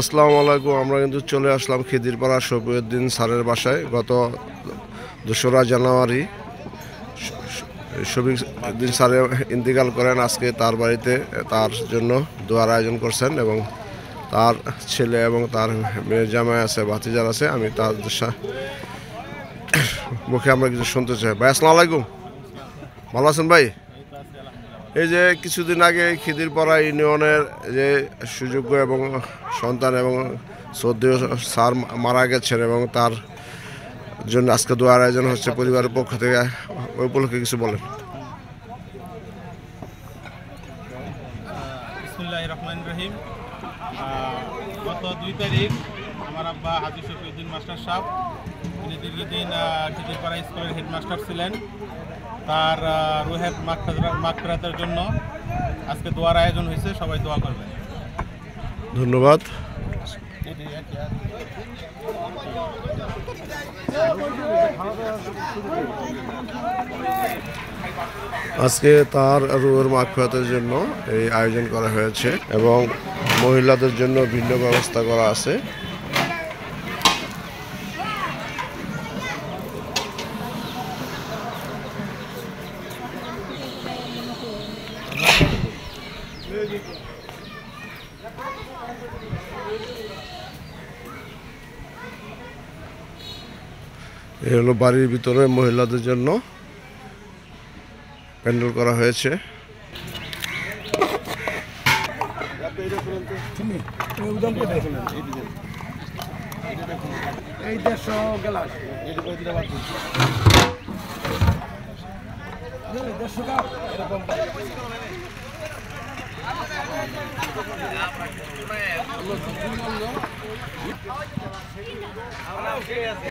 আসসালামু আলাইকুম। আমরা কিন্তু চলে আসলাম খিদিরপাড়া শফিউদ্দিন স্যারের বাসায়। গত 2রা জানুয়ারি শফিউদ্দিন স্যারে ইন্তেকাল করেন। আজকে তার বাড়িতে তার জন্য দোয়ার আয়োজন করছেন এবং তার ছেলে এবং তার মেয়ের জামাই আছে, ভাতিজার আছে। আমি তার মুখে আমরা কিছু শুনতে চাই। ভাই আসসালামু আলাইকুম, ভালো আছেন ভাই? এই যে কিছুদিন আগে খিদিরপাড়া ইউনিয়নের যে সুযোগ্য এবং সন্তান এবং শ্রদ্ধেয় স্যার মারা গেছেন এবং তার জন্য আজকে দোয়ার আয়োজন হচ্ছে পরিবারের পক্ষ থেকে। ওই উপলক্ষে কিছু বলেন। বিসমিল্লাহির রহমানির রহিম। গত 2 তারিখ আমার আব্বা হাজী শফিউদ্দিন মাস্টার সাহেব, তিনি দীর্ঘদিন খিদিরপাড়া স্কুলের হেডমাস্টার ছিলেন। তার রুহের মাগফিরাতের জন্য আজকে দোয়ার আয়োজন হয়েছে, সবাই দোয়া করবেন। ধন্যবাদ। আজকে তার রুহের মাগফিরাতের জন্য এই আয়োজন করা হয়েছে এবং মহিলাদের জন্য ভিন্ন ব্যবস্থা করা আছে। এ হলো বাড়ির ভিতরে মহিলাদের জন্য প্যান্ডেল করা হয়েছে।